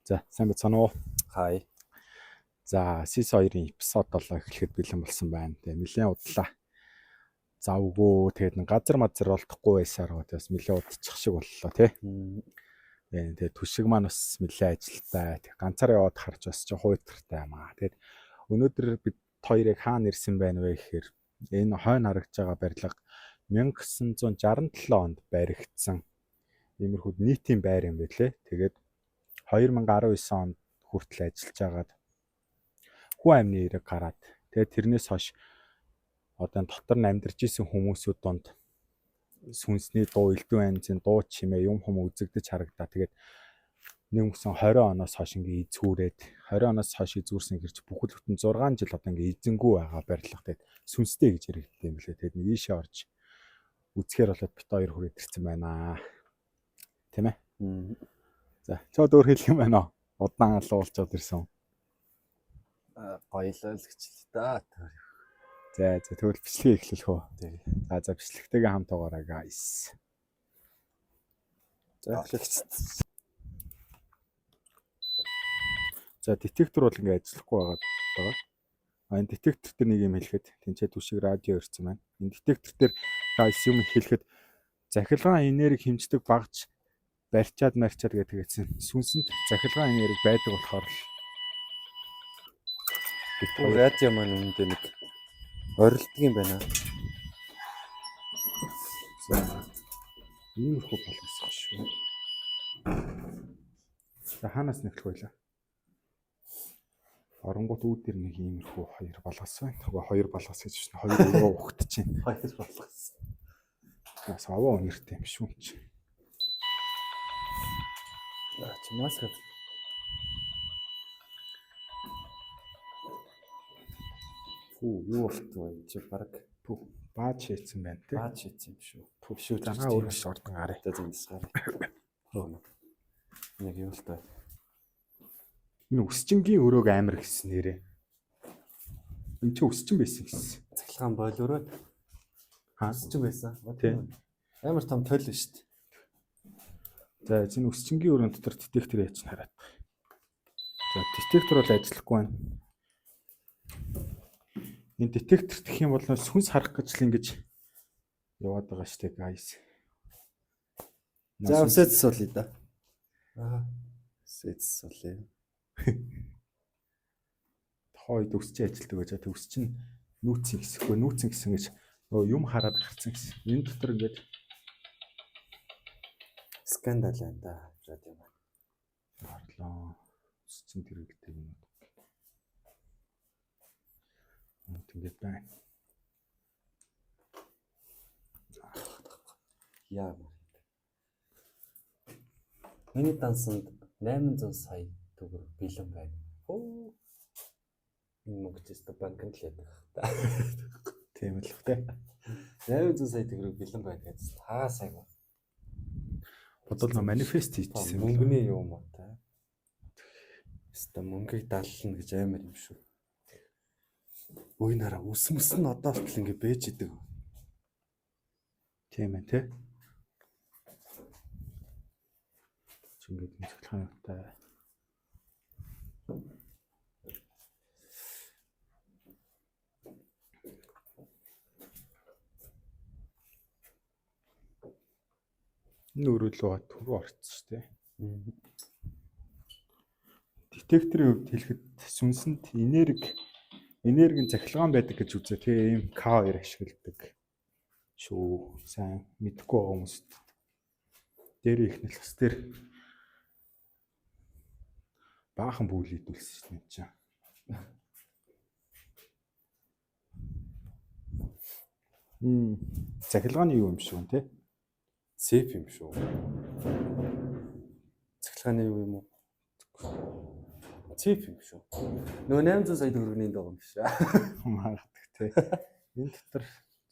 За, сайн байна уу? Хай. За, SIS 2-ын эпизод 7 эхлэхэд бэлэн болсон байна. Тэгээ нэлээд удлаа. Завгүй тэгээд газар мазар олдохгүй байсаар бас нэлээд удчих шиг боллоо тий. Тэгээ түшиг маань бас нэлээд ажилтай. Тэг ганцаар яваад харж бас жоо хуйтартай юм аа. Тэгээд өнөөдөр бид хоёрыг хаана ирсэн байна вэ гэхээр энэ хойно харагдж байгаа барилга 1967 онд баригдсан иймэрхүү нийтийн байр юм байлээ. Тэгээд 2019 онд хүртэл ажиллаж агаад хүн амны эрэг гараад тэгээд тэрнээс хойш одоо дотор нь амьдарч исэн хүмүүсүүд донд сүнсний дуу, элдв янзын дуу чимээ юм хүм үзэгдэж харагдаа. Тэгээд нэг өнгөрсөн 20 оноос хойш ингээ эзгүүрээд 20 оноос хойш эзгүүрсэн гэрч бүхэл бүтэн 6 жил одоо ингээ эзэнгүү байгаа барилга. Тэгээд сүнстэй гэж яригддаг юм лээ. Тэгээд нэг ийшээ орж үзэхээр болоод бит хоёр хүрээд ирсэн байна. Тийм ээ. За, чод өөр хэлэх юм байна уу? Удаан алуулчод ирсэн. Гоёлол гэчлээ да. За, тэгвэл бичлэгээ эхлэх үү? За, бичлэгтэйгээ хамт байгаарай, guys. За, эхлэв. За, детектор бол ингээ ажиллахгүй байгаа. Энэ детектор дээр нэг юм хэлэхэд тэнцээ түшиг радио ирсэн байна. Энэ детектор дээр guys юм хэлэхэд захилгаан энерги хэмждэг багж барьчаад гэдгээсэн. Сүнсэнд захилгаан энерги байдаг болохоор л радио маань үүндээ нэг орилдог юм байна. За, иймэрхүү болгосон шүү. За, хаанаас нэхлэх байлаа? Оронгууд үүдэр нэг иймэрхүү хоёр болгосон. Нөгөө хоёр болгос гэж байна. Хоёр өрөө ухтаж байна. Хоёр болгосон. Бас аваа өнөртэй юм шүү чи. Чимаас гэ. Юу болтгоо энэ чи баг бааж хийсэн байна тий. Бааж хийсэн юм шүү. Шүү занаа өөрөөс ордон гараа. Тэ зэмс гараа. Нэг юу л та. Энэ өсчингийн өрөөг амир гэсэн нэрээ. Энд чи өсчин байсан гэсэн. Цахилгаан болоороо өсчин байсан. Тий. Амар том тойл шүү дээ. За, энэ өсчингийн өрөөнд дотор детектор яаж хараад. За, детектор бол ажиллахгүй байна. Энэ детектор гэх юм бол сүнс харах гэж л ингэж яваад байгаа шүү дээ, guys. За, үсэц суулъя да. Үсэц суулъя. Хойд өсч ажилтдаг гэж тэ өсч нь нүүцэн хэсэггүй нүүцэн гэсэн гэж нөгөө юм хараад гарцсан гэсэн. Энэ дотор ингээд скандал байна да. Радио маань. Харлаа. Өсчин тэрэгтэй юм. Ингээд байна. Яа. Миний дансанд 800 сая төгрөг бэлэн байна. Энэ мөнгөчс банкнд л ядах. Тийм л хэ. 800 сая төгрөг бэлэн байна гэж таа сайн. Бодвол манифест хийчихсэн. Мөнгөний юм уу та? Өстө мөнгийг даллна гэж амар юм шүү. Ой нараа ус нь одоо л ингэ бэж идэг. Тийм ээ тий. Чингээд цэглэхэнтэй. Нүрэлөө түрүү орцсон шүү дээ. Детекторын хувьд хэлэхэд сүнсэнд энергийн захилгаан байдаг гэж үзээ. Тэгээ ийм K2 ашигладаг шүү. Сайн мэдхгүй байгаа хүмүүст дээр ихнэл бас тэр баахан бүл идүүлсэн юм чинь. Захилгааны юу юм шүү те? Сеф юм шүү. Цахилгааны юу юм уу? Сеф юм шүү. Нөгөө 800 сая төгрөгийн доо юм шүү. Магадгүй те. Энэ дотор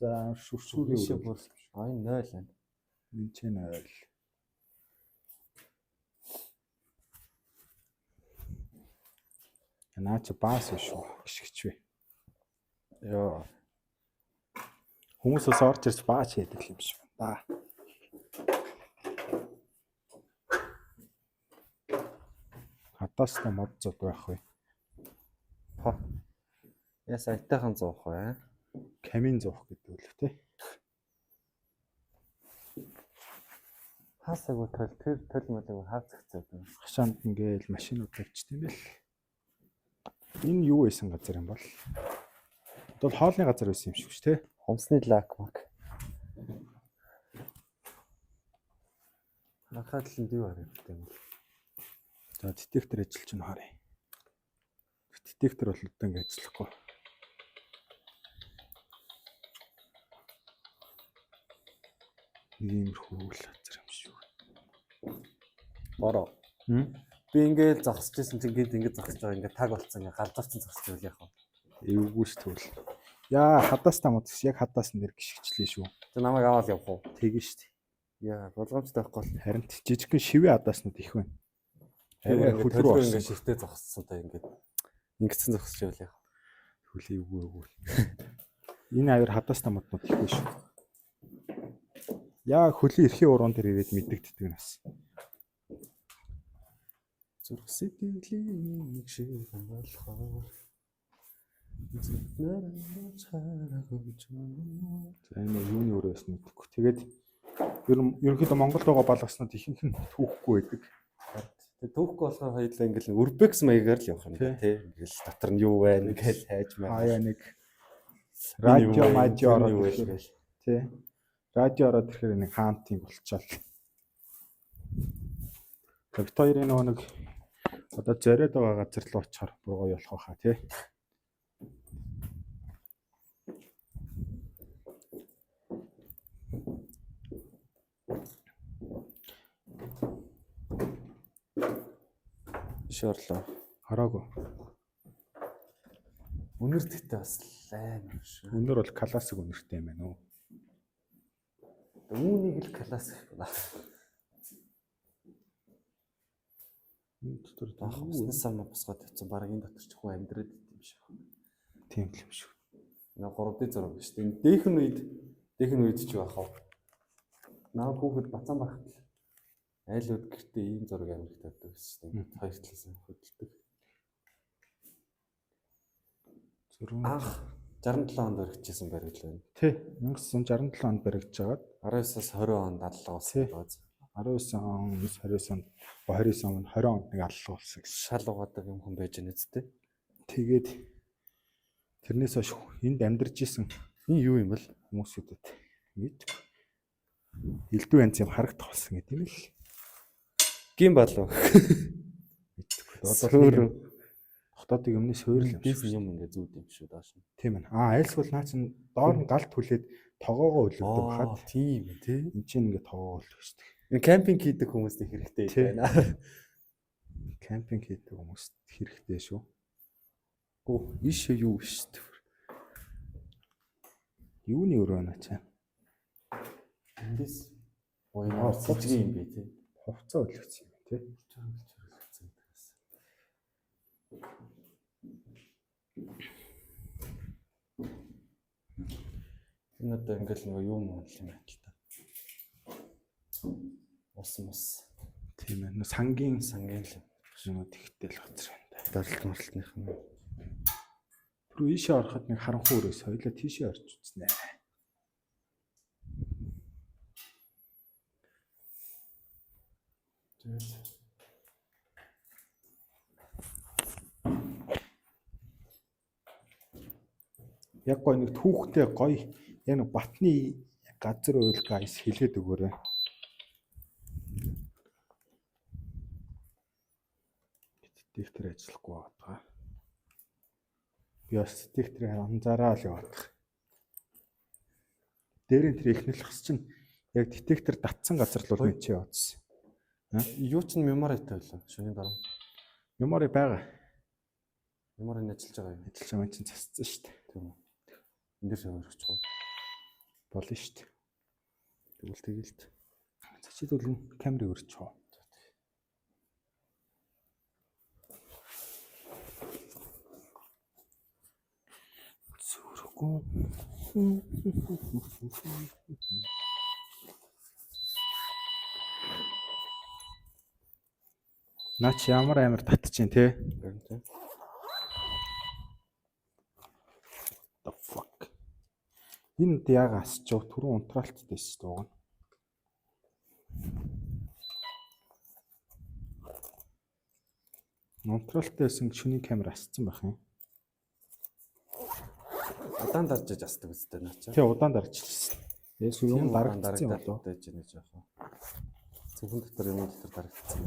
за шүршүүрийн шиг бол энэ 0 байна. Энэ ч 0. Наач баас шүү. Ишгч вэ. Яа. Хүмүүс бас орж ирж баач хийдэг юм шиг байна. хатаастай мод зод байх вэ? Яа сайтайхан зуух бай. Камин зуух гэдэг үл тээ. Хаасаагүй төл мөлөг хаацгцээд байна. Хашаанд ингээл машинууд тавьчихсан юм бэл. Энэ юу байсан газар юм бол? Бол хоолны газар байсан юм шиг шүү те. Хомсны лак мак. Хахадлын див харагддаг юм бол. За детектор ажиллаж чинь харъя. Детектор бол одоо ингэ ажиллахгүй. Иймэрхүү үйл газар юм шүү. Бороо. Би ингээл зогсчихсэн чинь ингээд зогсож байгаа ингээд таг болцсон ингээд галзуурсан зогсож байл яах вэ? Эвгүй ш тэгвэл. Яа хадаас тамууд яг хадаас нэр гიშгчлээ шүү. Тэ намайг аваад явах уу? Тэгэн штт. Яа болгоомжтой байхгүй бол Харин жижигхэн шивээ хадааснууд их байна. арай Хөлрөө хөдрөө орсон. ингээд ширтээ зогссон та ингээд ингэсэн зогсож байл яах вэ? Хөлөө эвгүй. Энэ аяр хадаас тамууднууд их байна шүү. Яа хөлийн эрхийн уран дээр ирээд мэддэгддэг нас. Зүрх сэтгэлийн нэг шиг болохоор зөвнөр чараагүй ч юм. За энэ юуны өрөөс мэдхгүй. Тэгээд ерөнхийдөө Монголд байгаа балгаснууд ихэнх нь түүхгүй байдаг. Тэгээ түүхгүй болохоор хоёулаа ингээл өрбекс маягаар л явах юм тий. Ингээл дотор нь юу байна гэж хайж маа. Хаяа нэг радио ороод юу ирэхээр вэ? тий. Радио ороод ирэхээр нэг хаантинг болчихвол. Бид хоёрын нөгөө нэг одоо зориод байгаа газар руу очихоор бүр гоё болох байхаа тий. Шорлоо. Хараагүй. Үнэр дэхтэй бас амар шүү. Өнөр бол классик үнэртэй юм байна уу? Үүнийг л классик байна. Энэ дотор Баах уснаас самаа босгоод тавьсан баг энэ дотор ч хүн амьдраад идэв юм шиг. тийм л юм шүү. Нэг 3D зураг биш тийм. Дээхэн үед ч байх уу. Наа хүүхэд бацаан багт л айлууд гэртээ ийм зураг амирх тавьдаг гэсэн чинь хоёр талаас нь хөдөлдөг. Зураг Анх 67 онд баригдчихсан баригдал байна. тий 1967 онд баригдж агаад 19-аас 20 онд аллаа болсон бааз. 19 он 29 онд 29 он 20 онд нэг аллах болсон гэсэн. Шал угаадаг юм хүн байж байна үсттэй. Тэгээд тэрнээс хойш энд амьдарч исэн Энэ юу юм бэл? хүмүүсүүдэд мэд элдв янз юм харагдах болсон гэдэг юм л. Гин болов. Мэдгүй. Одоо хотоодын өмнө суурил юм Дис шиг. юм ингээ зүүд юм шүү дааш. Тийм ээ. Айлсвал наа чин доор нь галт хүлээд тоогоогоо өлөвдөг хаад. Тийм тий. Энд чинь ингээ тоогоо өлөв шүү дээ. Энэ кемпинг хийдэг хүмүүст хэрэгтэй байна. Кемпинг хийдэг хүмүүст хэрэгтэй шүү. Оо, ишээ юу шүү дээ. Юуны өрөө наа чам. Эндээс ойноо сэжиг юм бэ тий. Хувцас өлгсөн юм тий. Энэ одоо ингээл нөгөө юу мөн юм байна л та. Ус. Тийм ээ. Сангийн Сангийн л юм тэгтэл хоцор байна. даралт марлтных юм. Түрүү ийшээ ороход нэг харанхуй өрөөс хоёлаа тийшээ орж үзнэ. Тэгэл Яг гоё нэг түүхтэй гоё яг нэг батны газар уйл гайс хэлээд өгөөрэй. Детектор ажиллахгүй байгаа. Би бас детекторыг анзаараа л явах. Дээрэн тэр ихнэл хас чинь яг детектор татсан газар л бол энэ чи яваадсан. юу ч меморитай байлаа шөнийн дараа. Мемори байгаа. Меморийн ажиллаж байгаа юм. Ажиллаж байгаа чинь цасцсан шүү дээ. Тийм үү. Энд дээр шаварчих уу? Болно шүү дээ. Тэгвэл тэгэлт. Цачид бол камерыг өрчих уу? Зүрхгүн. Наа чи ямар амар татчихин те. The fuck. Энэ яг асч жоо түрүүн унтраалттай шүү дээ. Унтраалттай байсан шүний камер асцсан байх юм. Удаан дарж аж асдаг үстэй наа чи. Тий, удаан даржчихсан. Яс юм дарагдсан болоо. Дэж яана жоохон. Зөвхөн дотор юм дотор дарагдсан.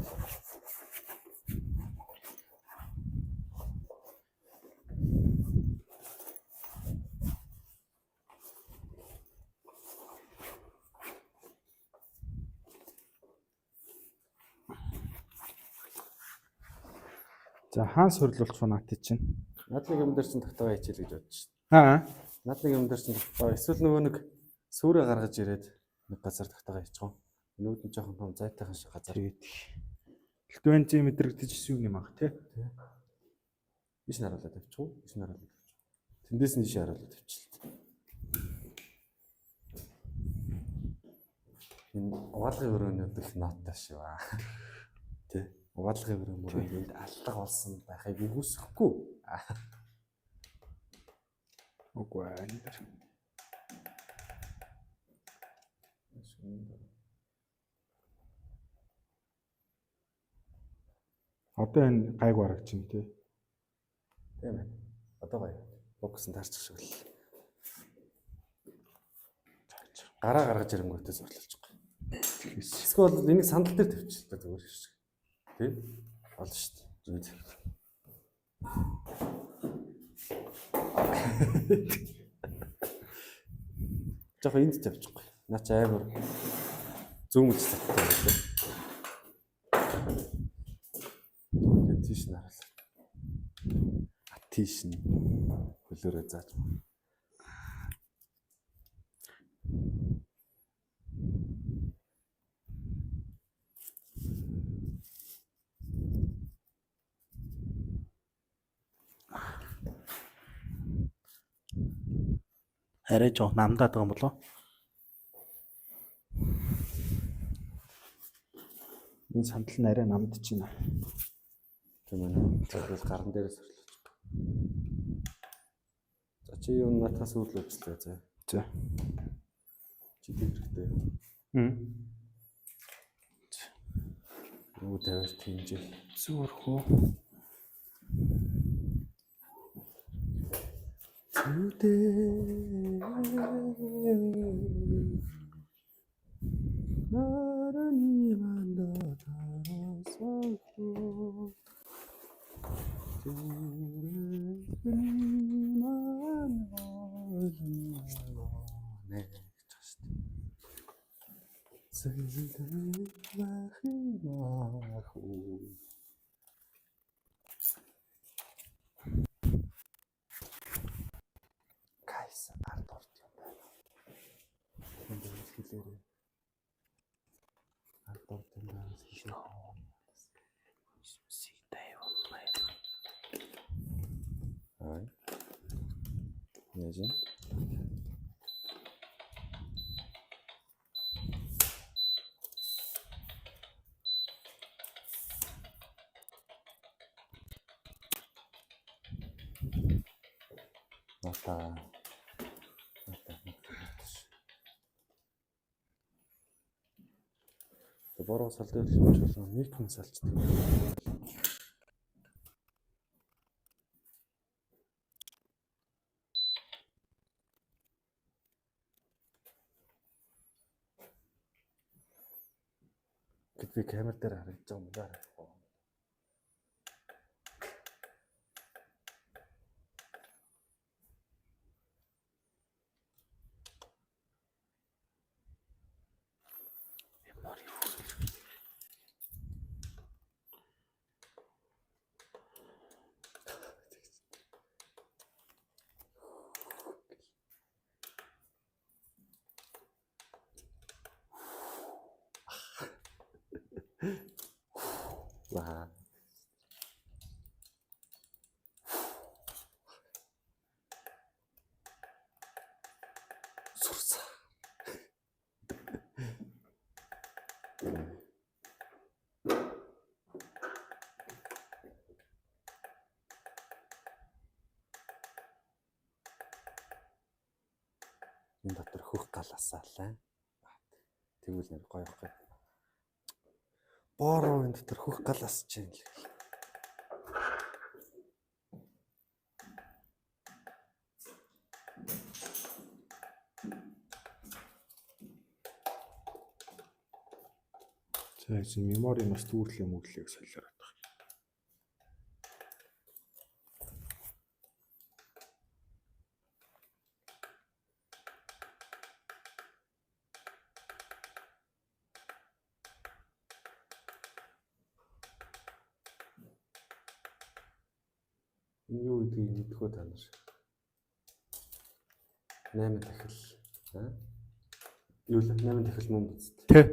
За хаан сурлуулч фанат чинь. Надлын юм дээр чинь тогтоо хичээл гэж бодож шин. Аа. Надлын юм дээр чинь тогтоо эсвэл нөгөө нэг сүрэ гаргаж ирээд нэг газар тогтоогоо хийчихв. Нүүд нь жоохон том зайтайхан шиг газар. Тэгээд Лтвенци мэдрэгдэжсэн юм аа тий. Иш наруулаад тавьчих уу? Иш наруулаад тавьчих. Тэндээс нь иш харуулаад тавьчих. Энэ угаалгын өрөөнүүд их нооттой шүү аа. Тий. Угаалгын өрөөнүүд энд аллах болсон байхыг үгүйсэхгүй. Үгүй энэ дэр. Одоо энэ гайг барагч юм тий. Тийм ээ. Одоо гоё. Фокус нь таарчих шиг л. Гараа гаргаж ирэнгүүтээ зурлуулчих. Эсвэл энийг сандал дээр тавьчих та зүгээр шиг. Тий? Болно шүү дээ. Жохоо энд тавьчихгүй. Наа чи амар зүүмж татдаг юм. Тэгээд тийш наруулаа. Тийш нь хөлөөрөө зааж. Арай жоо намдаад байгаа юм болоо. Энэ сандал нь арай намдаж байна. Тийм ээ. Тэгэхээр гаран дээрээс орлооч. За чи юу натаас үүлүүлжлээ заа. За. Чи тийм хэрэгтэй. Юу тавьж тиймжил. Зүрхөө. Today, guys, ард орд юм байна. Энд хэлээрээ. Ард орд юм байна. Ай. Яаж юм? Ата. Бороо салдаа хэлж болно. Микрофон салцдаг. Гэт би камер дээр харагдаж байгаа юм даа. Wow. Сурса. Энэ дотор хөх галаасаалаа. Тэгвэл нэр гоё гоё. Бороо энэ дотор хөх галаасч юм л. За чи мемори нас түүрлээ мөглийг солиороод байна. Энэ юу гэдгийг мэдхүү та нар. 8 дахил. Юу л 8 дахил мөн биз дээ.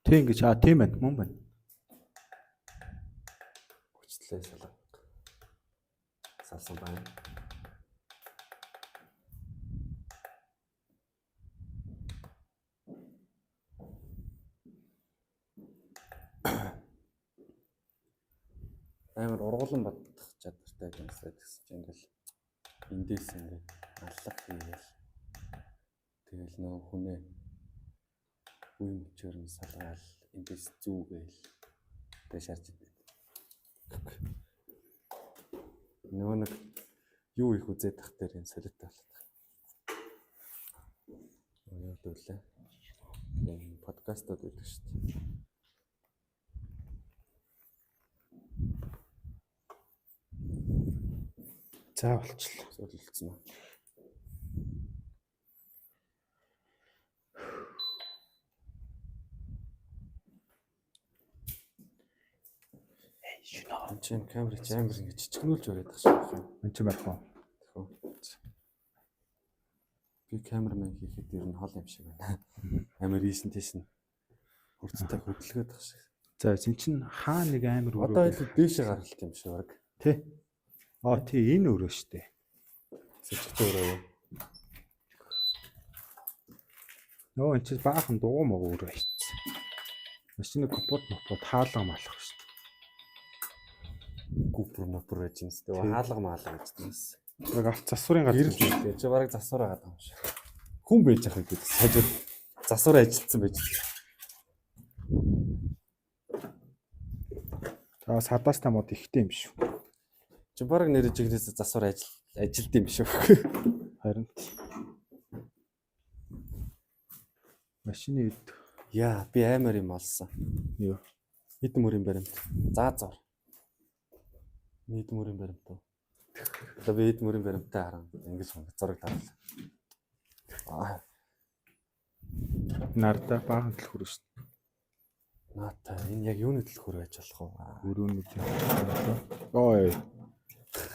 Тэг ингэж тийм байна мөн байна. Хүчлээ салаа. Салсан байна. Амар ургуулсан бодох чадвартай юмсаа гэсэн чинь ингээл эндээс ингээд аллах хийгээл тэгэл нөгөө хүнээ үе мөчөр нь салгаал эндээс зүүгээл тэг шарж идэв. Нөгөө нэг юу их үзээд тах дээр энэ солиот болоод. Юу дүүлээ. Энэ подкастууд гэдэг шүү дээ. За болчихлоо. Солилцсон уу? Шинэ чинь камер ингэ чичгнүүлж өрөөд тах шиг байна. энэ ч байх уу? Би камермен хийхэд ер нь хол юм шиг байна. Амар ийсэн тийш нь хурцтай хөдөлгөөд тах шиг. За зин чин хаа нэг амар одоо илүү дээшээ гаргалт юм шиг баг. Тэ. Тий энэ өрөө штэ. Сэжигтэй өрөө юу? Нөө энэ чи баахан дугуй мог өрөө хийцэн. Машины капот хаалга малах штэ. Гупр мопр гэж юм сте. Хаалга маалга гэж тэнс. Яг авц засварын газар гэрэл чи бараг засвар байгаа юм шиг. Хүн байж ах гэдэг. Сажид засвар ажилтсан байж. За садаас тамууд ихтэй юм шүү. Чи бараг нэр жигнээс засвар ажилт юм шүү. Харин машины яа би амар юм олсон. Юу? Хэдэн мөрийн баримт. За зор. Нийт мөрийн баримт уу? Одоо би хэдэн мөрийн баримттай харан ингэж зураг таруулаа. Нарда баахан төлхөр шүү дээ. Наата энэ яг юуны төлхөр байж болох вэ? Өрөөний төлхөр. Ой.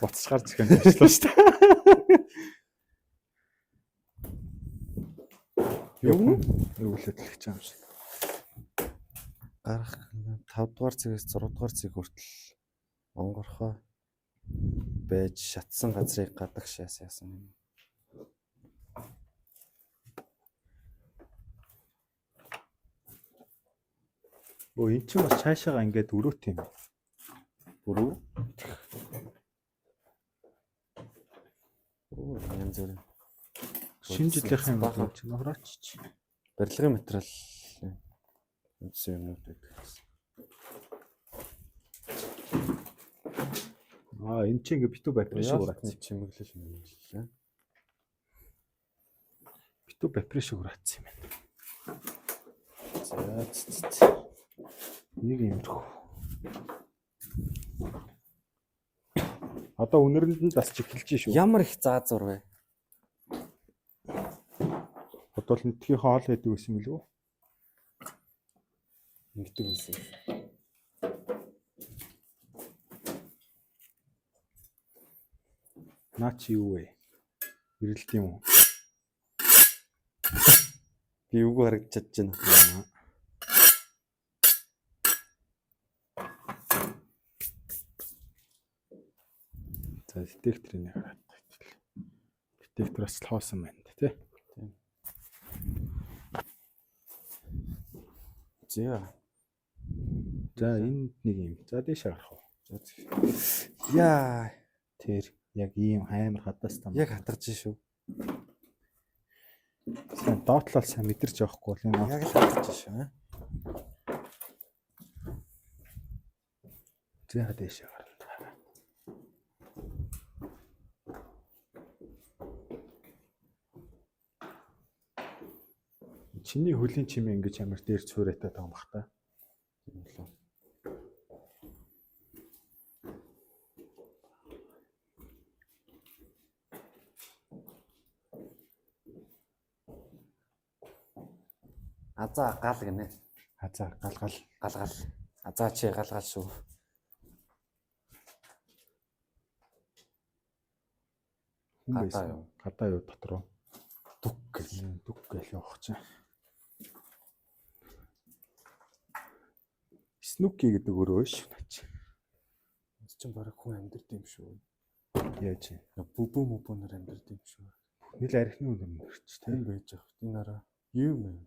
Боцож гарч ирэх юм болчихлоо шүү дээ. Юу үлээд хэлэх юм шиг. Гарах 5 дугаар цэгээс 6 дугаар цэг хүртэл онгорхоо байж шатсан газрыг гадаг шаас яасан юм. Өө эн чинь бас цаашаага ингээд өрөөт юм. Өрөө? Оо янз бүр. Шинэ жилийнхэн болов чи нохрооч. Барилгын материал үндсэн юмнууд байдаг. Энэ чинь ингээ битүү батарей шиг ураацсан. Чимэглэл мэлээ. Битүү батарей шиг ураацсан юм байна. За нэг юмрх. Одоо үнэрэнд нь засч эхэлж шүү. Ямар их заазур вэ? Одоо л нэтхийн хоол хийдэг байсан билүү? Ингэдэг байсан. Наа чи юу вэ? Ирэлт юм уу? Би юу харагдчихж байна. За детекторыг хараад байна. Детектороос л хоосон байна тий. За энэ нэг юм. За дээш гарах уу? Яа тэр яг ийм амар хадаас там. Яг хатгаж шүү. сайн доотлол сайн мэдэрч явахгүй бол энэ Яг л хатчих шүү. зээ дэшээ гарна. Чиний хөлийн чимээ ингэж амар дээр цуурайтай таам бах та. Тийм лөө. Азаа гал гинэ. Азаа галгал. Галгал. Азаа чи галгал шүү. Гадаа юу дотроо Дүг гэл. дүг гэл явах чинь. Снуки гэдэг өрөө ш. Чи бараг хүн амьдэрд юм шүү. Яаж Бүбүнөр амьдэрд юм шүү. нийл архины үнэр мөрч Тийм байж байгаа. Энэ араа юм юм.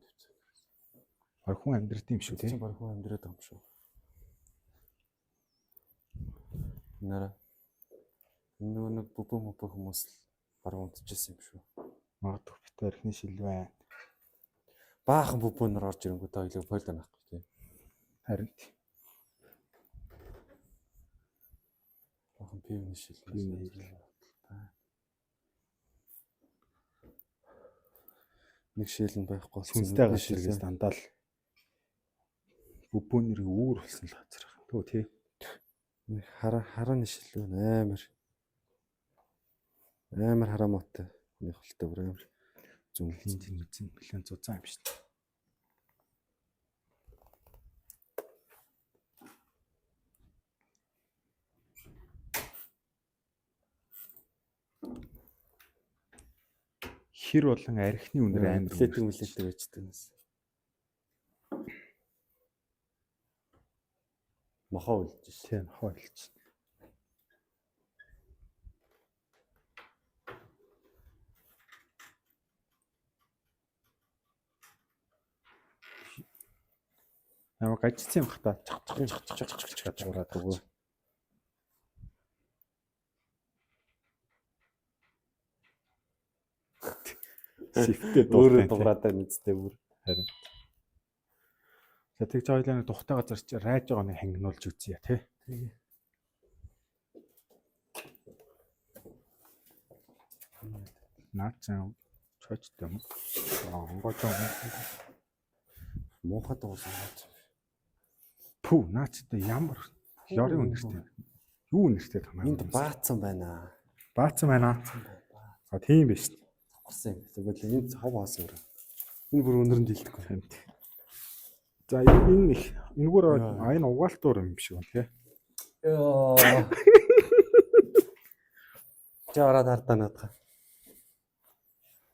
баг хүн амьдрт юм шүү Чи тийм. бараг хүн амьдраад байгаа юм шүү. Энэ араа нэг бүбүн хүмүүс л бараг унтчихсан юм шүү. Магадгүй бит архины шил байна. Баахан бүбүнөр орж ирэнгүүт хоёлоо фойлд анахгүй тийм. Харин Баахан пивны шил. Нэг шил нь байхгүй болсон. сүнстэй гаширгээс дандаа л бүбүүнэрийг үүр болсон л газар байна. Төө тий. Нэг харааны шил байна амар хараа мотой. Хүний холтой бүр амар зүн зүүн нэлээд зузаан юм шүү дээ. Хэр болон архины үнэр амар үлээдэг байждаг юм. Мохоо үлдэж шээ. тийм хойлч. Ямар гажицсан юм хата чах гэж ураад өгөө. Сифтэй Өөрөө дуграад байна үстэй бүр. харин. За тэгж хоёлаа тухтай газар чи райж байгаа нэг хангинуулж үзье тий. Тэгээ. Наацсан чочтой юм. Онгоцоо. Муухай дууссан. Пүү наацтай ямар ёрын үнэртэй. Юу үнэртэй тамаа. Энд баацсан байна. Баацсан байна. А тийм биш. Завхарсан юм. Тэгвэл энд хав хоосон өөр. Энэ бүр өнөрөнд хилдэхгүй. Хамт. За энэ бүр энэ угаалтуур юм шиг байна тий. Йоо. Чи ороод хардаа наадах.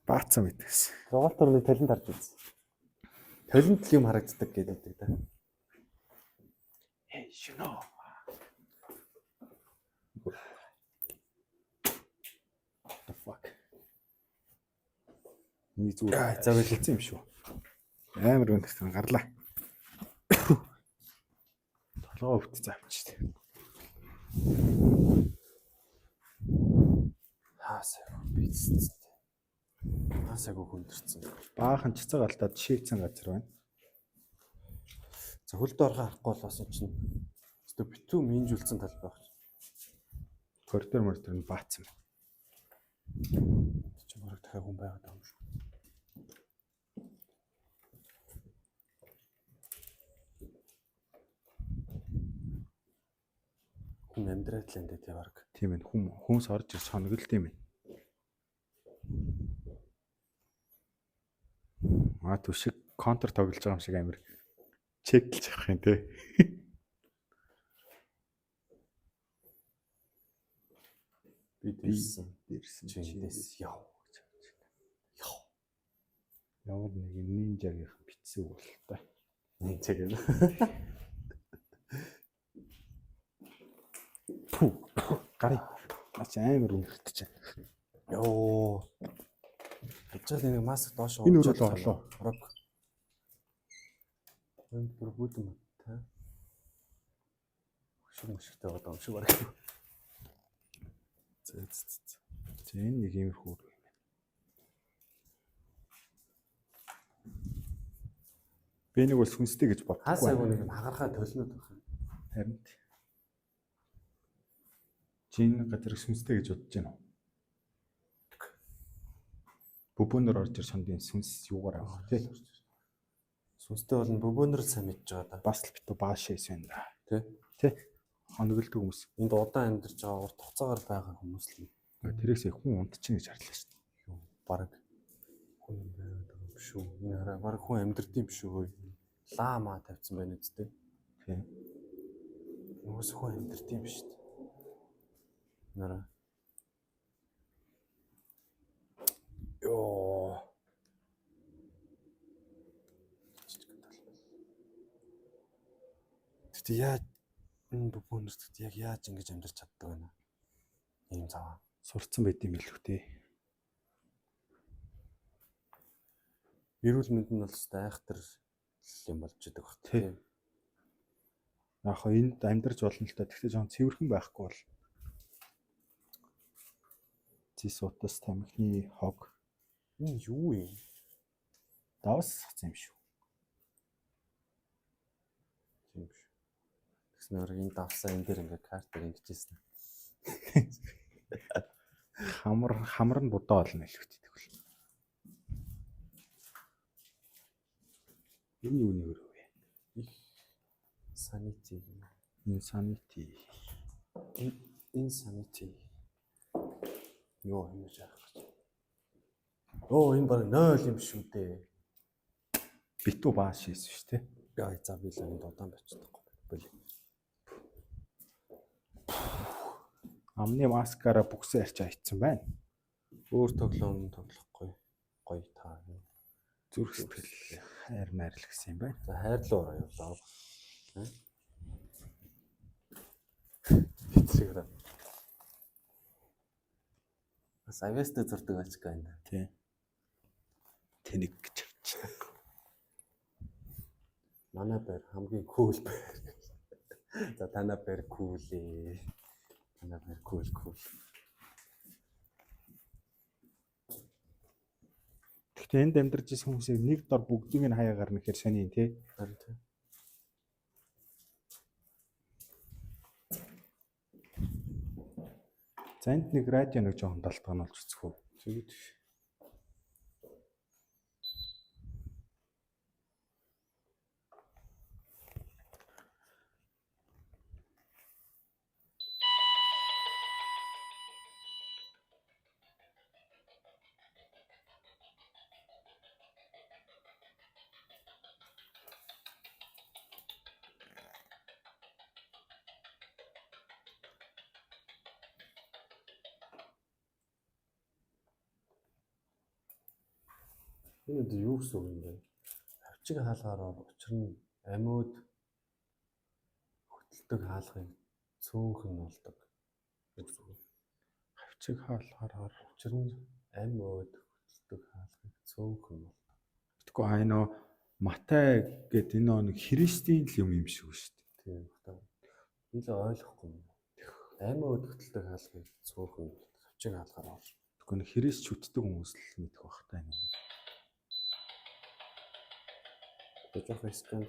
Баацсан мэдээс. Угаалтуур нэг талент харж үз. Талент л юм харагддаг гэдэг да. Hey, you know. The fuck. Нэг зүгээр завал хэлсэн юм шүү. Амар өнөртөн гарлаа. Толгоо өвт завч тээ. Хаасаа бицсэн. Хаасаагүй хүндэрсэн. Баахан цэцэг алдаад шийдсэн газар байна. За хөлдөө орохоо харахгүй бол бас юм чинь. Өөртөө битүү минжүүлсэн тал байх. Коридор мөрдөр нь баацсан. Чи бараг дахиад хүн байгаад байгаа юм шүү. Хүн амьдраад л энэ тий бараг. Тийм ээ хүнс орж ирж хоногл тийм ээ. Аа түшиг контр тоглож байгаа юм шиг амир чеклж явах юм те. Би дэрсэн чи эндээс яв. Яв. Ямар нэг нинжагийн битсэн үл та. Нинжаг юм. Пүү гари. Ач амар үнэртэж байна. Йоо. Хажаал нэг маск доош Энэ өрөө орлоо. Орог. Энд бүр бүдэн та. Хөшигтэй байгаа юм шиг барах. За энэ нэг юм хүү. Би нэг бол сүнстэй гэж боддог. Хаас айгуу нэг юм хагарахаа толиод байх юм. Харин жин газар сүнстэй гэж бодож байна уу? Бөбөнөр орж ир сондын сүнс юугаар авах тий? Сүнстэй болно бөбөнөр сайн мэдж байгаа да. Бас л битүү баашээс байна да. Тий? Тий? Хоногддог хүмүүс. Энд удаан амьдарч байгаа урт хугацаагаар байгаа хүмүүс л тэрээс хүн унтчихна гэж харлаа шүү дээ. Бараг хүн байгаад байгаа юм шүү. Энэ хараа бараг хүн амьдрдсан юм шүү. Лама тавьсан байна үстэй. Тий. Нуус хүн амьдрдсан юм шүү дээ. Нара. Йоо. Тэгтээ яаж энэ бөбөнөрт яг яаж ингэж амьдарч чаддаг вэ? Ийм цаа Сурцсан байт юм илүү тий. Эрүүл мэнд нь бол өстой айхтар юм болж идэг бах тий. Яг хоо энд амьдарч болно л та. Тэгтээ жоон цэвэрхэн байхгүй бол зис утас тамхины хог Энэ юу юм? давс сацсан юм шүү. Тийм шүү. Тэгснээр энэ давсаа энэ дээр ингээ картаар ингэжсэн. Хамар нь будаа болно илүү тэгвэл. Энэ юу нэр вэ? Их санити. Insanity. Insanity. Юу юм яах вэ? Оо энэ баг 0 юм шүү дээ. Битүү бааш хийсэн шүү дээ. Яа за би л энд удаан болчихдохгүй боли. Амны маскаараа бүксээ арчаа хийцэн байна. Өөр тоглоом тоглохгүй. Гоё таа. Зүрх сэтгэл хайр майрл гэсэн юм байна. За хайрлуу явлаа. Тэцрэг. Бас авьяастай зурдаг ачгаа энэ. Тий. Тэнийг гэж авчих. Манай байр хамгийн кул байр. За танай байр кул ээ. Танай байр кул. Гэхдээ энд амьдарч ирсэн хүмүүсийг нэг дор бүгдийг нь хаяа гарна гэхээр сони тий. Харин тий. За энд нэг радио нэг жоохон далтгаан болж үзэх үү. Тэгэж. Энэ юу гэсэн үг юм бэ? Авчиг хаалгаар учир нь амьд хөтэлдэг хаалгыг цөөхөн болдог. Гэсэн үг. Хавчиг хаалгаар Учир нь амьд хөтэлдэг хаалгыг цөөхөн болдог. Тэгэхгүй аа нөө Матай гэдэг энэ нэг христийн юм шиг шүү дээ. Тийм байна. Би л ойлгохгүй юм. Амьд хөтэлдэг хаалгыг цөөхөн авчиг хаалгаар. Тэгэхгүй нэг христ хүтдэг хүмүүс л мэдэх бах таа энэ. Жохоо скан.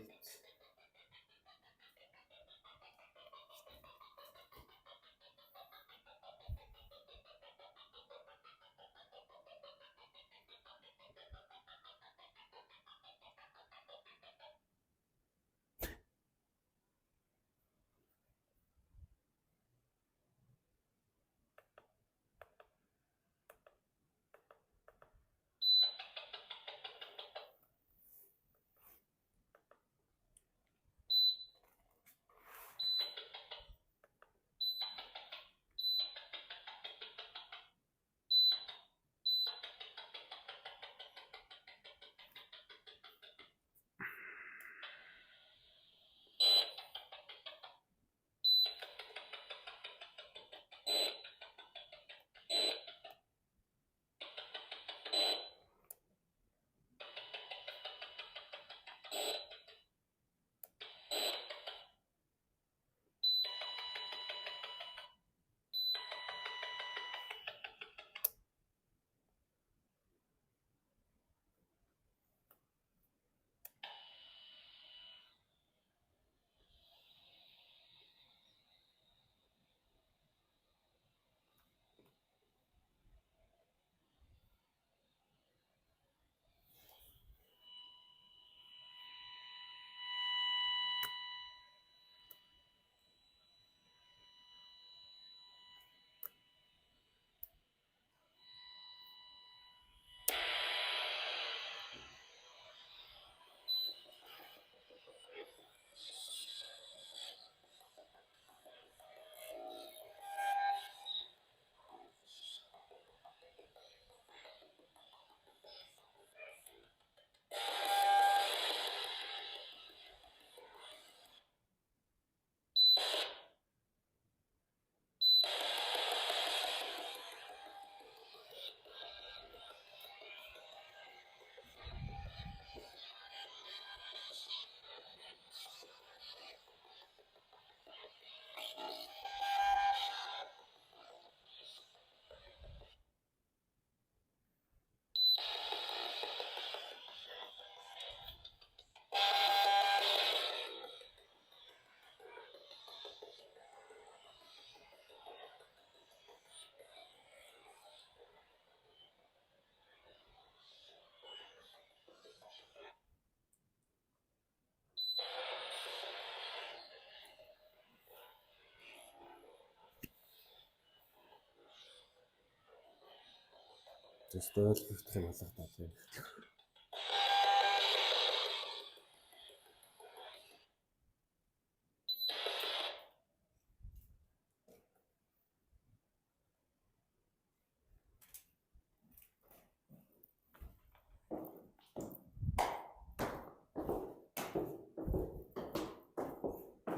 Зөвхөн ойлгох юм алга таа тийм.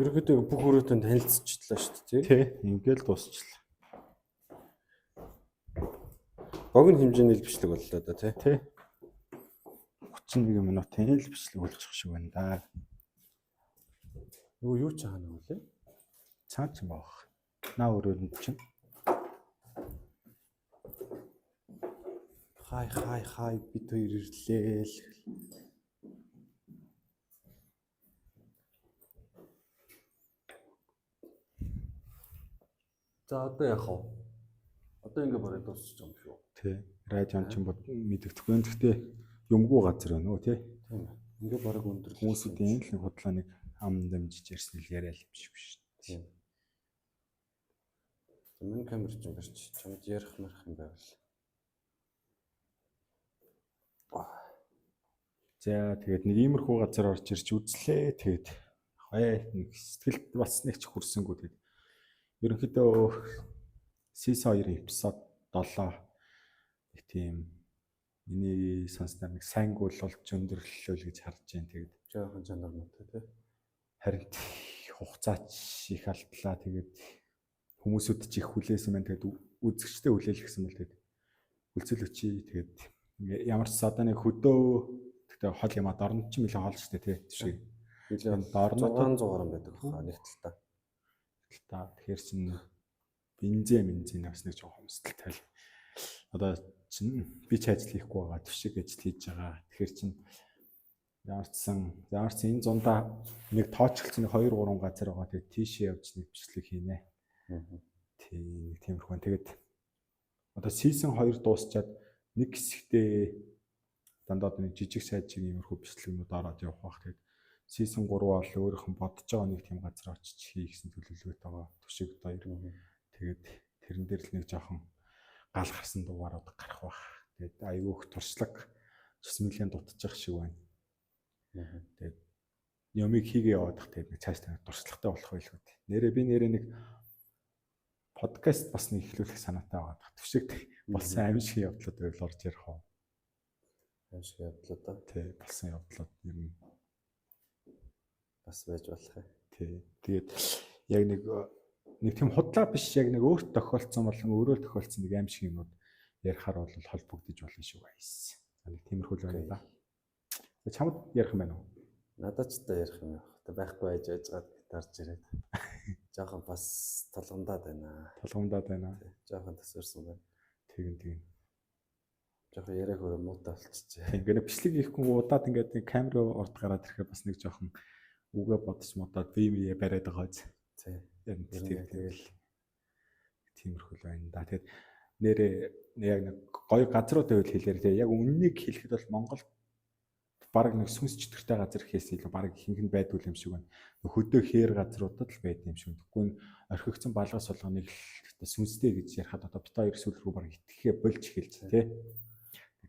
Ерөнхийдөө бүх өрөөтэй танилцчихлаа шүү дээ тийм. Тий. Ингээл дуусчлаа. Богино хэмжээний бичлэг боллоо да тий. Тий. 31 минутын л бичлэг болчих шиг байна да. Нөгөө юу ч хаана вэ? Цаа ч юм баах. Наа өрөөнд чинь. Хай бид хоёр ирлээ л. За одоо яах вэ? Одоо ингэ барыг дуусчих юм шүү. Тий. Радион ч мэддэхгүй юм. Гэхдээ юмгүй газар байна уу тий. Тийм ээ. Ингээ барыг өндөрлөх Хүмүүсийн л худлаа нэг ам дамжиж ярьсан л яриа л юм шиг биш. Тийм. Миний камер ч барьж чамд ярих марах юм байвал. За тэгээд нэг иймэрхүү газар орж ирж үзлээ. Тэгээд нэг сэтгэлд бас нэг ч хүрсэнгүй. Тэгээд ерөнхийдөө Season 2-ын эпизод 7 нэг тийм миний сонсноор нэг сайнгүй болж өндөрлөлөө гэж харж байна. Тэгээд Жаахан чанар нөтэ тий. харин хугацаач их алдлаа. Тэгээд хүмүүсүүд ч их хүлээсэн байна. Тэгээд үзэгчтэй хүлээлгэсэн бол тэгээд үлцэлөчи тэгээд ямар ч одоо нэг хөдөө тэгтээ хол юм а дорн ч нэлээ хоол штэ тий. Тийш. Нэлээд дорнод 600 байдаг хаа нэг талтаа. Тэгэхээр чин бензин бас нэг жоохон хомсдолтой л. Одоо чин би ч ажил хийхгүй байгаа, төвшиг ажил хийж байгаа. Тэгэхээр чин ямарчсан энэ зундаа нэг тооцолцсон 2 3 газар байгаа. Тэгээд тийшээ явж нэг бичлэг хийнэ. Тийм тиймэрхүү. Тэгээд одоо season 2 дуусчаад нэг хэсэгтээ дандаа нэг жижиг сайжиг иймэрхүү бичлэгнүүд ороод явах бах. Тэгээд season 3 бол өөрийнх нь бодож байгаа нэг тийм газар очиж хий гэсэн төлөвлөгөөтэй байгаа. Төвшиг 2. Тэгээд тэрэн дээр л нэг жоохон гал гарсан дугаарууд гарах бах. Тэгээд айгүйх туршлага бас нэлийн дутчих шиг байна. Тэгээд юмыг хийгээ яваадах тэгээд нэг цааш тавих туршлагатай болох байлгүй. Би нэрээ нэг подкаст бас нэг эхлүүлэх санаатай байгаа. Төвшиг болсон аим шиг явдлууд байвал орж ярих уу? Аим шиг явдлууд аа. Тий, болсон явдлууд ер нь бас байж болох юм. Тий. Тэгээд яг нэг тийм худлаа биш яг нэг өөрт тохиолдсон болон өөрөө тохиолдсон нэг аим шиг юмуд ярихаар бол холбогдож болно шүү гайс. Нэг тиймэрхүү л байна да. Чамд ярих юм байна уу? Надад ч та ярих юм байна. Байхгүй байж байжгаад гитарж ирээд. Жохон бас толгомдаад байна. Жохон тасварсан байна. Тэгин. Жохон яриаг өөрөө муутай болчихжээ. Ингээд бичлэг хийхгүй удаад ингээд камер урд гараад ирэхээр бас нэг жохон үгээ бодож модаад бие бариад байгаа биз. Тий. Тэгэл тиймэрхүү байна да. Тэгэхээр нэрээ яг нэг гоё газрууд байвал хэлээр тий. Яг үннийг хэлэхэд бол Монголд бараг нэг сүнс чөтгөртэй газар гэхээс илүү бараг ихэнх нь байдгүй юм шиг байна. Хөдөө хээр газруудад л байд юм шиг. Тэгвэл орхигдсон балгаас болгоныг л сүнстэй гэж ярихад одоо бит хоёр сүүл рүү бараг итгэхээ болж эхэлж тий.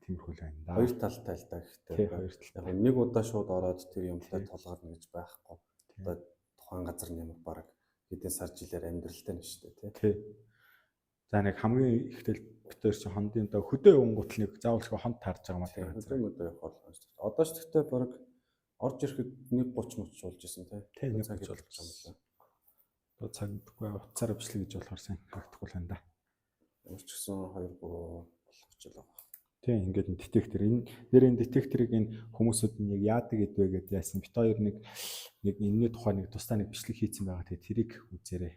Тиймэрхүү л байна да. Хоёр талтай л да гэхдээ. Хоёр талтай. Яг нэг удаа шууд ороод тэр юмтай тулгарна гэж байхгүй. Одоо тухайн газар нь ямар бараг хэдэн сар жилээр амьдралтай нь шүү дээ тий. За нэг хамгийн ихтэл битэр чи хондын доо хөдөө явангуут нэг заавал шиг хонд таарж байгаа маа тийм. Хөдөө явах болно шүү дээ. Одоо ч гэхдээ бараг орж ирэхэд 1:30 мөч болж исэн тий. Нэг цаг болж байгаа юм байна. Одоо цаггүй утсаар бичлэг гэж болохоор сайн харагдахгүй л байна да. Ямар ч гэсэн 2-3 болох ч л байгаа. Тийм ингээд детектор энэ детекторыг энэ хүмүүсүүд нь яг яадаг гэдвэ гэдээ яасан бит хоёр нэг энэний тухай нэг тусдаа нэг бичлэг хийцэн байгаа. Тэгээ тэрийг үзээрэй.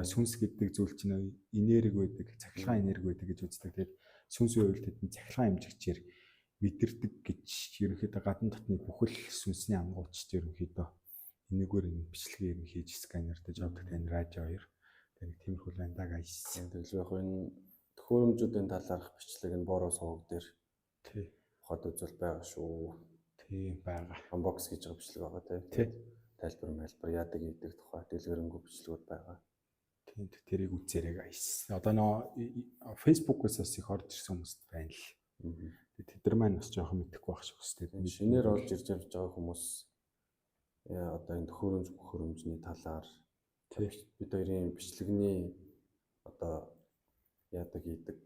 Сүнс гэдэг зүйл чинь энерги байдаг, цахилгаан энерги байдаг гэж үздэг. Тэгээд сүнс үйл тэдний цахилгаан хэмжигчээр мэдэрдэг гэж ерөнхийдөө гадна дотны бүхэл сүнсний ангуучч ерөнхийдөө энэгээр энэ бичлэгийг хийж сканердэж авдаг энэ радио 2. Тэгээд тиймэрхүү байна да гайс. Тэгэл яг энэ төхөөрөмжүүдийн талаарх бичлэг нь бороо сувг дээр тий хот үзэл байгаа шүү. Тийм байгаа. Unbox гэж байгаа бичлэг байгаа тий. Тайлбар яадаг гэдэг тухай дэлгэрэнгүй бичлэгүүд байгаа. Тийм тэрийг үзээрэй гайс. Одоо нөө Facebook-аас их орж ирсэн хүмүүс байна л. Тэд нар маань бас жоохон мэдэхгүй байх шиг өстэй. Шинээр орж ирж явж байгаа хүмүүс одоо энэ төхөөрөмжний талаар бид хоёрын бичлэгний одоо яадаг ийдэг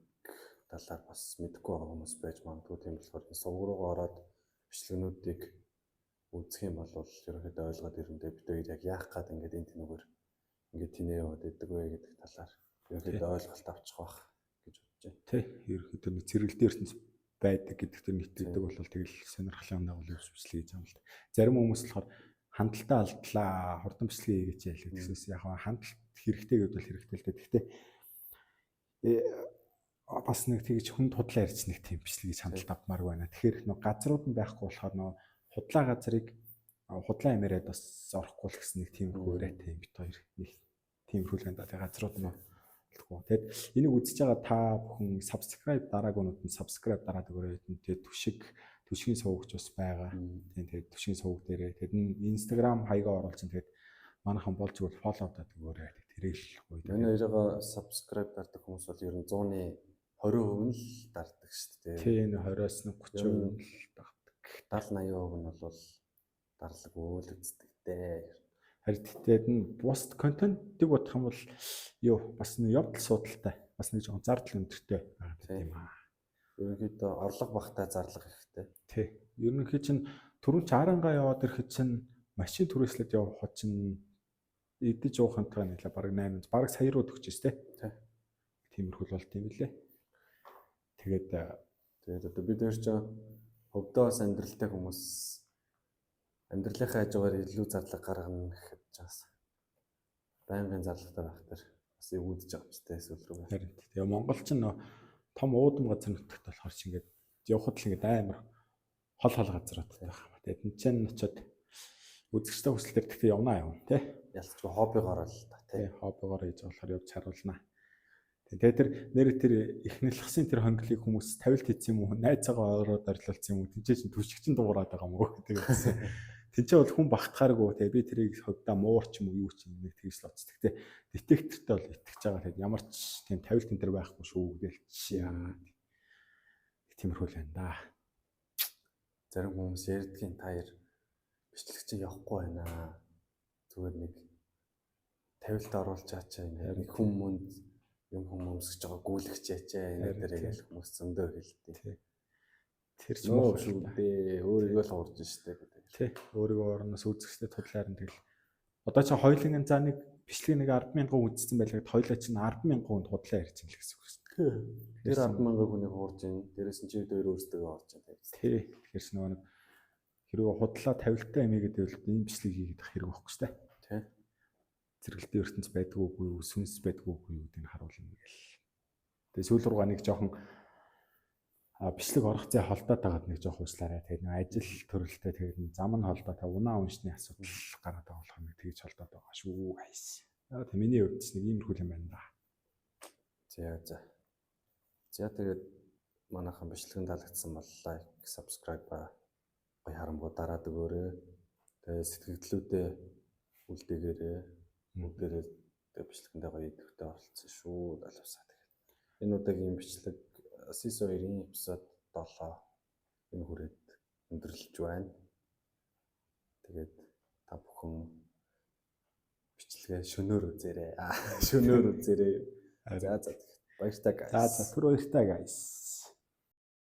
талаар бас мэдэхгүй байгаа хүмүүс байж магадгүй. Тийм болохоор энэ сувг руу ороод бичлэгнүүдийг үзэх юм бол ерөнхийдөө ойлгоод ирэндээ бид хоёр яг яах гээд ингээд энэ тэнүүгээр ингээд тинээ яваад идэг вэ гэдэг талаар ерөнхийдөө ойлголт авчих байх гэж бодож байна. Тий, ерөнхийдөө нэг зэрэглэлт ертөнц байдаг гэдэгт нийтдэг бол тэгэл сонирхлын дагуу бичлэг хийж байгаа юм л да. Зарим хүмүүс болохоор хандлтаа алдлаа, хурдан бичлэг хийгээч яа л гэдгээс яг хандлт хэрэгтэй гэдэл хэрэгтэй л дээ. Гэхдээ бас нэг тэгж хүн тудлаа ярьж нэг тийм бичлэг хийж хандлт авмаар байна. Тэгэхээр нэг газрууд нь байхгүй болохоор нөө худлаа газрыг худлаа ямираад бас орохгүй л гэсэн нэг тийм хөөрэтэй бит хоёр нэг тиймэрхүү л энэ газрууд нь болтгоо. Тэгэд энийг үзэж байгаа та бүхэн subscribe дараагуунууд нь subscribe дараад өгөөрэй. Тэгээд түшгийн сувгч бас байгаа. Тэгээд түшгийн сувг дээрээ тэгэд Instagram хаягаа оруулсан. Тэгээд манайхан болж игэл follow даад өгөөрэй. Тэрийг л гоё. Энэ хоёроо subscribe дардаг хүмүүс бол ер нь 100-ны 20% л дардаг шүү дээ. Тийм 20-оос нь 30% л дардаг. 70-80% нь бол дарлаг өөл үздэг дээ. Харин тэгээд нь бус контентыг бодох юм бол юу бас нэг явдал судалтай. Бас нэг жоохон зардал өндөртэй байгаа юм аа. Ерөнхийдөө орлого багтай зарлага ихтэй. Тий. Ерөнхий чинь түрүүн чи арангаа яваад ирэхэд чинь машин түрээслээд явхад чинь идэж уухантайгаа нэлээ бараг 8 бараг сая руу төгчөөс тий. Тиймэрхүү болт юм билээ. Тэгээд одоо бид хоёр ч хөвдөө бас амьдралтай хүмүүс амьдралынхаа хажуугаар илүү зарлага гаргана гэхэд бас байнгын зарлагтай байх төр бас үүдэж байгаа ч гэсэн эсвэл рүү. Харин тэгээ Монгол ч том уудам газар нутагт болохоор ч ингээд явхад л ингээд амар хол газрууд байх юм. Тэгээд энэ чинь очиод үзэгчтэй хүсэл төр тэгтээ явнаа тий. Ялцгүй хоббигоор л та тий. Хоббигоор хийж болохоор явж харуулнаа. Тэгээд тэр нэр тэр ихнэлхсэн тэр хонглыг хүмүүс тавилт хийсэн юм уу? Найзаагаа ороод арилуулсан юм уу? Тинчээ чинь түшигчин дуурайд байгаа юм уу гэдэг. Тинчээ бол хүн багтахааргүй. Тэгээд би тэрийг хөвдөө муурч юм уу юу ч юм нэг тэгж л оц. Тэгтээ детектортой бол итгэж байгаа. Тэгээд ямар ч тийм тавилт энэ төр байхгүй шүү гэлчээ. Тиймэрхүү л байна да. Зарим хүмүүс ярьдгийн таяр бичлэг чинь явахгүй байна. Зүгээр нэг тавилт оруулж чаачаа нэг хүмүүнд юм хүмүүсж байгаа гүйлгч яачаа энэ дээр яг хүмүүс зөндөө хэлдэг. Тэр ч муу шүү дээ. Өөрийгөө л хуурж штэ гэдэг. Тий. Өөрийгөө орноос үзэхтэй тудлаар нь тэгэл. Одоо чи хоёулын за нэг бичлэг нэг 10,000 үзсэн байлгаад хоёулаа чинь 10,000 хүнд худлаа ярьж байгаа л гэсэн үг шүү. Тэр 10,000 хүний хуурж ин дээрээс нь чи өөр өөрсдөө орж байгаа. Тий. Тэгэхээр ч нөгөө хэрвээ худлаа тавилттай юм гэдэг бол энэ бичлэг хийгээд хэрэг байхгүй шүү дээ. Тий. Зэрэгэлтийн ертөнц байдгүй юу, сүнс байдгүй юу гэдгийг харуулна гэл. Тэгээ сүүл рүүгээ нэг жоохон бичлэг орох зай холдоод байгаад нэг жоохон услаарай. Тэгээ нэг ажил төрөлтэй тэгээд зам нь холдоо та унаа уншны асуудал гараад байгаа болох нэг тэгж холдоод байгаа шүү. Айс. За тэг миний хувьд ч нэг иймэрхүү юм байна да. За тэгээд манайхан бичлэгэн таалагдсан бол лайк, subscribe гоё харамгуу дараад өгөөрэй. Тэгээ сэтгэгдлүүдээ үлдээгээрэй. Бүгдээрээ бичлэгэндээ гоё идэвхтэй оролцсон шүү. Далавсаа тэгээд энэ удаагийн бичлэг Season 2-ийн эпизод 7 энэ хүрээд өндөрлөж байна. Тэгээд та бүхэн бичлэгээ шөнөөр үзээрэй. Шөнөөр үзээрэй. За баяртай guys. За түр баяртай guys.